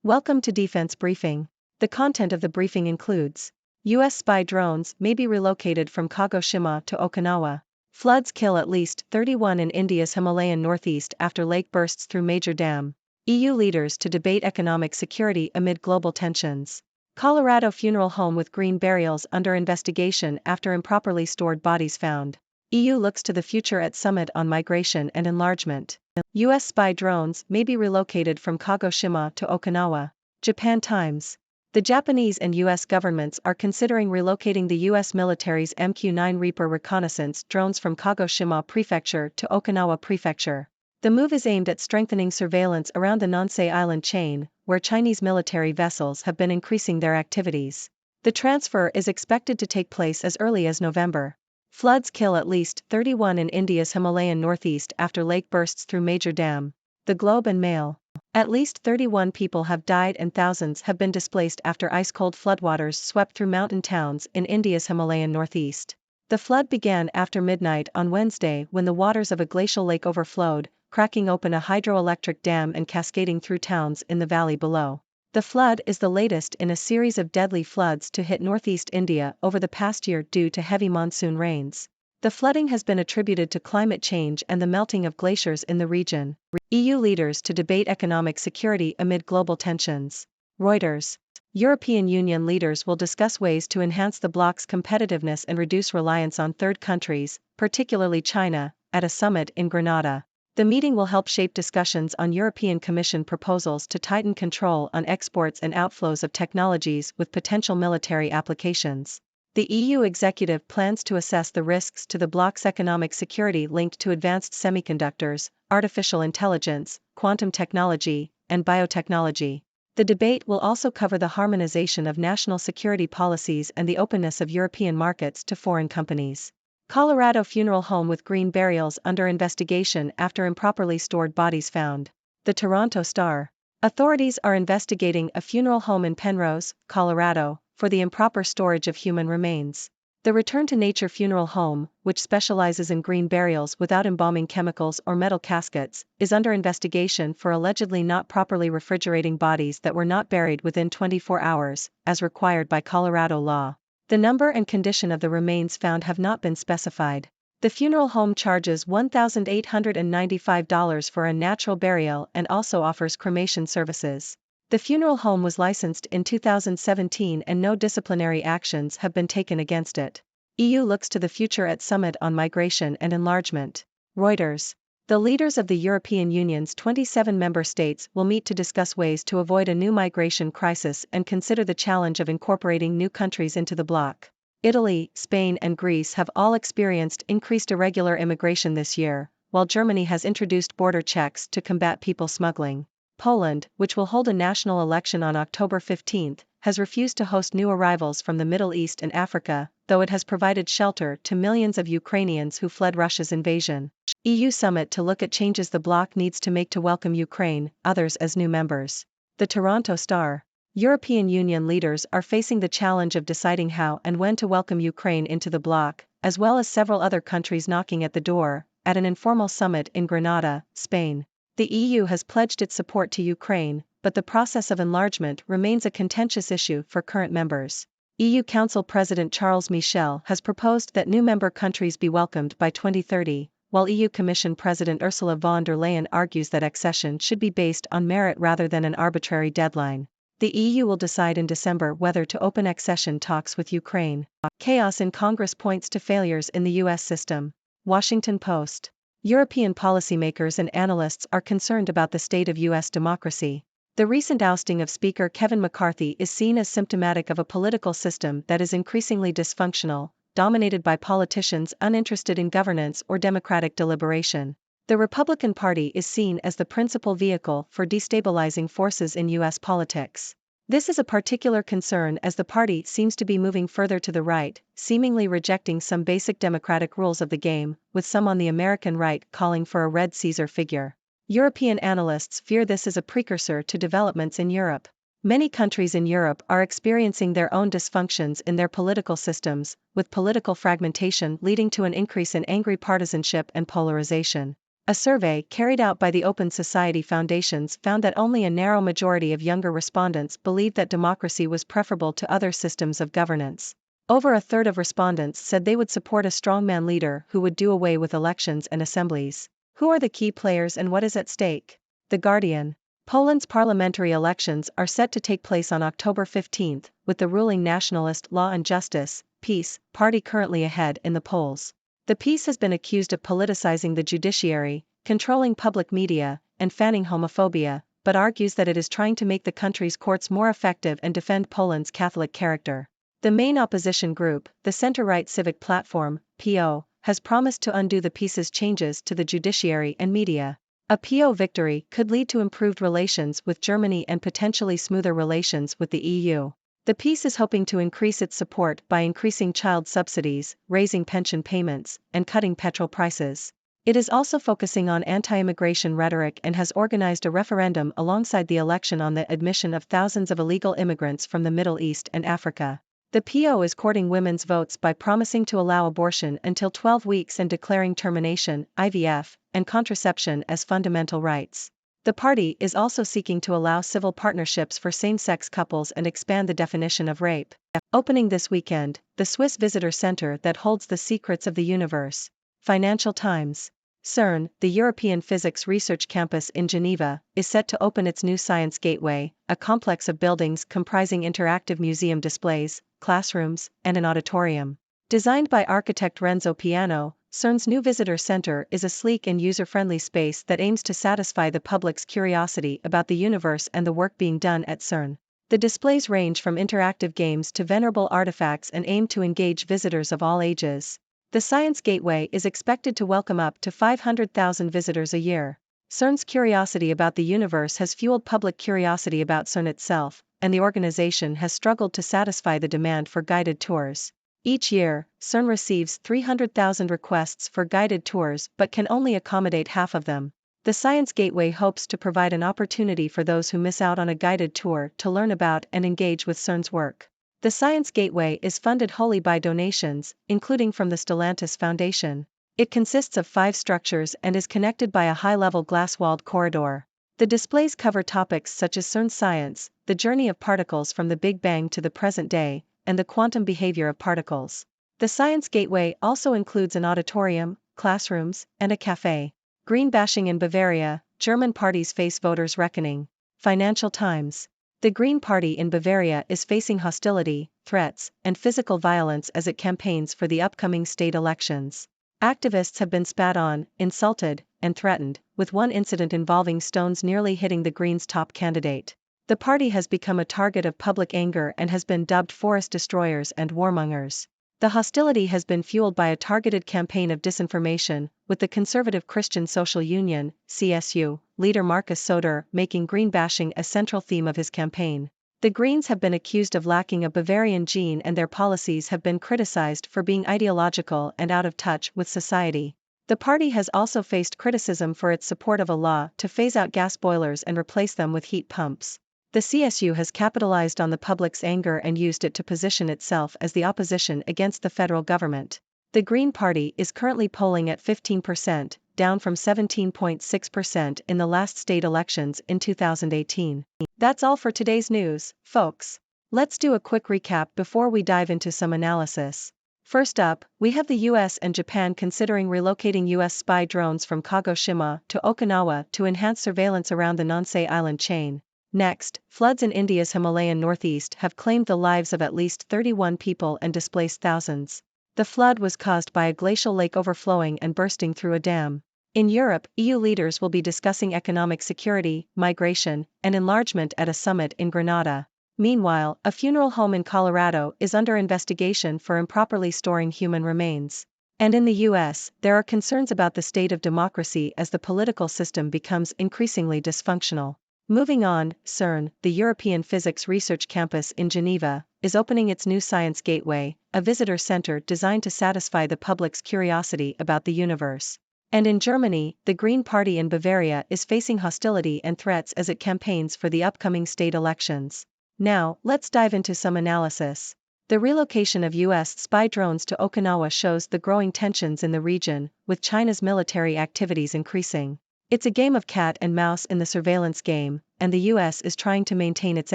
Welcome to Defense Briefing. The content of the briefing includes: U.S. spy drones may be relocated from Kagoshima to Okinawa. Floods kill at least 31 in India's Himalayan northeast after lake bursts through major dam. EU leaders to debate economic security amid global tensions. Colorado funeral home with green burials under investigation after improperly stored bodies found. EU looks to the future at summit on migration and enlargement. U.S. spy drones may be relocated from Kagoshima to Okinawa. Japan Times. The Japanese and U.S. governments are considering relocating the U.S. military's MQ-9 Reaper reconnaissance drones from Kagoshima Prefecture to Okinawa Prefecture. The move is aimed at strengthening surveillance around the Nansei Island chain, where Chinese military vessels have been increasing their activities. The transfer is expected to take place as early as November. Floods kill at least 31 in India's Himalayan northeast after lake bursts through major dam. The Globe and Mail. At least 31 people have died and thousands have been displaced after ice-cold floodwaters swept through mountain towns in India's Himalayan northeast. The flood began after midnight on Wednesday when the waters of a glacial lake overflowed, cracking open a hydroelectric dam and cascading through towns in the valley below. The flood is the latest in a series of deadly floods to hit northeast India over the past year due to heavy monsoon rains. The flooding has been attributed to climate change and the melting of glaciers in the region. EU leaders to debate economic security amid global tensions. Reuters. European Union leaders will discuss ways to enhance the bloc's competitiveness and reduce reliance on third countries, particularly China, at a summit in Grenada. The meeting will help shape discussions on European Commission proposals to tighten control on exports and outflows of technologies with potential military applications. The EU executive plans to assess the risks to the bloc's economic security linked to advanced semiconductors, artificial intelligence, quantum technology, and biotechnology. The debate will also cover the harmonization of national security policies and the openness of European markets to foreign companies. Colorado funeral home with green burials under investigation after improperly stored bodies found. The Toronto Star. Authorities are investigating a funeral home in Penrose, Colorado, for the improper storage of human remains. The Return to Nature funeral home, which specializes in green burials without embalming chemicals or metal caskets, is under investigation for allegedly not properly refrigerating bodies that were not buried within 24 hours, as required by Colorado law. The number and condition of the remains found have not been specified. The funeral home charges $1,895 for a natural burial and also offers cremation services. The funeral home was licensed in 2017 and no disciplinary actions have been taken against it. EU looks to the future at summit on migration and enlargement. Reuters. The leaders of the European Union's 27 member states will meet to discuss ways to avoid a new migration crisis and consider the challenge of incorporating new countries into the bloc. Italy, Spain and Greece have all experienced increased irregular immigration this year, while Germany has introduced border checks to combat people smuggling. Poland, which will hold a national election on October 15, has refused to host new arrivals from the Middle East and Africa, though it has provided shelter to millions of Ukrainians who fled Russia's invasion. EU summit to look at changes the bloc needs to make to welcome Ukraine, others as new members. The Toronto Star. European Union leaders are facing the challenge of deciding how and when to welcome Ukraine into the bloc, as well as several other countries knocking at the door, at an informal summit in Grenada, Spain. The EU has pledged its support to Ukraine, but the process of enlargement remains a contentious issue for current members. EU Council President Charles Michel has proposed that new member countries be welcomed by 2030, while EU Commission President Ursula von der Leyen argues that accession should be based on merit rather than an arbitrary deadline. The EU will decide in December whether to open accession talks with Ukraine. Chaos in Congress points to failures in the US system. Washington Post. European policymakers and analysts are concerned about the state of US democracy. The recent ousting of Speaker Kevin McCarthy is seen as symptomatic of a political system that is increasingly dysfunctional, dominated by politicians uninterested in governance or democratic deliberation. The Republican Party is seen as the principal vehicle for destabilizing forces in US politics. This is a particular concern as the party seems to be moving further to the right, seemingly rejecting some basic democratic rules of the game, with some on the American right calling for a Red Caesar figure. European analysts fear this is a precursor to developments in Europe. Many countries in Europe are experiencing their own dysfunctions in their political systems, with political fragmentation leading to an increase in angry partisanship and polarization. A survey carried out by the Open Society Foundations found that only a narrow majority of younger respondents believed that democracy was preferable to other systems of governance. Over a third of respondents said they would support a strongman leader who would do away with elections and assemblies. Who are the key players and what is at stake? The Guardian. Poland's parliamentary elections are set to take place on October 15, with the ruling nationalist Law and Justice, PiS, party currently ahead in the polls. The PiS has been accused of politicizing the judiciary, controlling public media, and fanning homophobia, but argues that it is trying to make the country's courts more effective and defend Poland's Catholic character. The main opposition group, the center-right Civic Platform, PO, has promised to undo the PiS's changes to the judiciary and media. A PO victory could lead to improved relations with Germany and potentially smoother relations with the EU. The PiS is hoping to increase its support by increasing child subsidies, raising pension payments, and cutting petrol prices. It is also focusing on anti-immigration rhetoric and has organized a referendum alongside the election on the admission of thousands of illegal immigrants from the Middle East and Africa. The PO is courting women's votes by promising to allow abortion until 12 weeks and declaring termination, IVF, and contraception as fundamental rights. The party is also seeking to allow civil partnerships for same-sex couples and expand the definition of rape. Opening this weekend, the Swiss Visitor Center that holds the secrets of the universe. Financial Times. CERN, the European Physics Research Campus in Geneva, is set to open its new Science Gateway, a complex of buildings comprising interactive museum displays, classrooms, and an auditorium. Designed by architect Renzo Piano, CERN's new visitor center is a sleek and user-friendly space that aims to satisfy the public's curiosity about the universe and the work being done at CERN. The displays range from interactive games to venerable artifacts and aim to engage visitors of all ages. The Science Gateway is expected to welcome up to 500,000 visitors a year. CERN's curiosity about the universe has fueled public curiosity about CERN itself, and the organization has struggled to satisfy the demand for guided tours. Each year, CERN receives 300,000 requests for guided tours but can only accommodate half of them. The Science Gateway hopes to provide an opportunity for those who miss out on a guided tour to learn about and engage with CERN's work. The Science Gateway is funded wholly by donations, including from the Stellantis Foundation. It consists of 5 structures and is connected by a high-level glass-walled corridor. The displays cover topics such as CERN science, the journey of particles from the Big Bang to the present day, and the quantum behavior of particles. The Science Gateway also includes an auditorium, classrooms, and a cafe. Green bashing in Bavaria, German parties face voters' reckoning. Financial Times. The Green Party in Bavaria is facing hostility, threats, and physical violence as it campaigns for the upcoming state elections. Activists have been spat on, insulted, and threatened, with one incident involving stones nearly hitting the Greens' top candidate. The party has become a target of public anger and has been dubbed forest destroyers and warmongers. The hostility has been fueled by a targeted campaign of disinformation, with the Conservative Christian Social Union, CSU, leader Markus Söder making green bashing a central theme of his campaign. The Greens have been accused of lacking a Bavarian gene and their policies have been criticized for being ideological and out of touch with society. The party has also faced criticism for its support of a law to phase out gas boilers and replace them with heat pumps. The CSU has capitalized on the public's anger and used it to position itself as the opposition against the federal government. The Green Party is currently polling at 15%, down from 17.6% in the last state elections in 2018. That's all for today's news, folks. Let's do a quick recap before we dive into some analysis. First up, we have the US and Japan considering relocating US spy drones from Kagoshima to Okinawa to enhance surveillance around the Nansei Island chain. Next, floods in India's Himalayan northeast have claimed the lives of at least 31 people and displaced thousands. The flood was caused by a glacial lake overflowing and bursting through a dam. In Europe, EU leaders will be discussing economic security, migration, and enlargement at a summit in Grenada. Meanwhile, a funeral home in Colorado is under investigation for improperly storing human remains. And in the US, there are concerns about the state of democracy as the political system becomes increasingly dysfunctional. Moving on, CERN, the European Physics Research Campus in Geneva, is opening its new Science Gateway, a visitor center designed to satisfy the public's curiosity about the universe. And in Germany, the Green Party in Bavaria is facing hostility and threats as it campaigns for the upcoming state elections. Now, let's dive into some analysis. The relocation of U.S. spy drones to Okinawa shows the growing tensions in the region, with China's military activities increasing. It's a game of cat and mouse in the surveillance game, and the US is trying to maintain its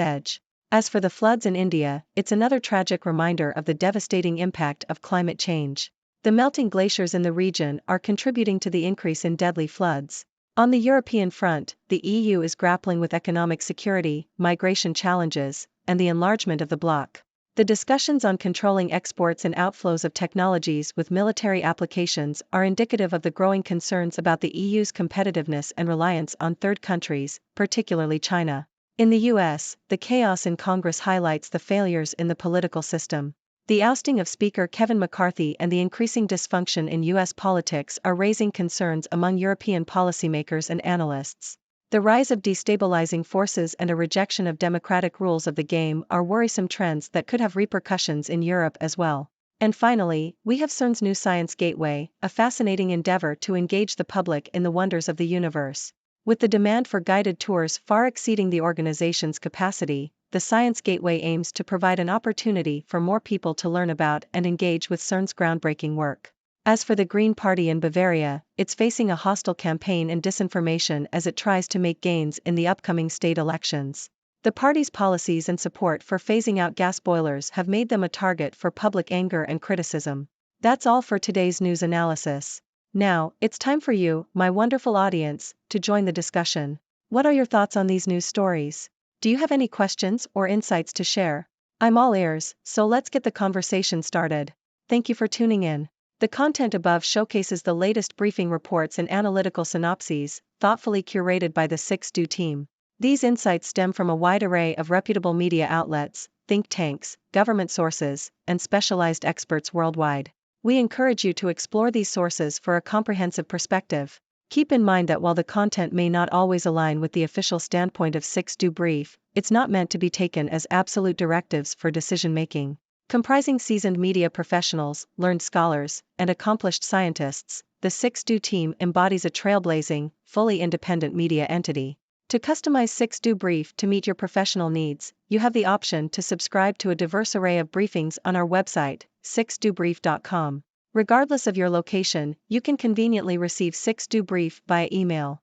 edge. As for the floods in India, it's another tragic reminder of the devastating impact of climate change. The melting glaciers in the region are contributing to the increase in deadly floods. On the European front, the EU is grappling with economic security, migration challenges, and the enlargement of the bloc. The discussions on controlling exports and outflows of technologies with military applications are indicative of the growing concerns about the EU's competitiveness and reliance on third countries, particularly China. In the US, the chaos in Congress highlights the failures in the political system. The ousting of Speaker Kevin McCarthy and the increasing dysfunction in US politics are raising concerns among European policymakers and analysts. The rise of destabilizing forces and a rejection of democratic rules of the game are worrisome trends that could have repercussions in Europe as well. And finally, we have CERN's new Science Gateway, a fascinating endeavor to engage the public in the wonders of the universe. With the demand for guided tours far exceeding the organization's capacity, the Science Gateway aims to provide an opportunity for more people to learn about and engage with CERN's groundbreaking work. As for the Green Party in Bavaria, it's facing a hostile campaign and disinformation as it tries to make gains in the upcoming state elections. The party's policies and support for phasing out gas boilers have made them a target for public anger and criticism. That's all for today's news analysis. Now, it's time for you, my wonderful audience, to join the discussion. What are your thoughts on these news stories? Do you have any questions or insights to share? I'm all ears, so let's get the conversation started. Thank you for tuning in. The content above showcases the latest briefing reports and analytical synopses, thoughtfully curated by the 6Do team. These insights stem from a wide array of reputable media outlets, think tanks, government sources, and specialized experts worldwide. We encourage you to explore these sources for a comprehensive perspective. Keep in mind that while the content may not always align with the official standpoint of 6Do Brief, it's not meant to be taken as absolute directives for decision-making. Comprising seasoned media professionals, learned scholars, and accomplished scientists, the 6Do team embodies a trailblazing, fully independent media entity. To customize 6Do Brief to meet your professional needs, you have the option to subscribe to a diverse array of briefings on our website, 6dobrief.com. Regardless of your location, you can conveniently receive 6Do Brief via email.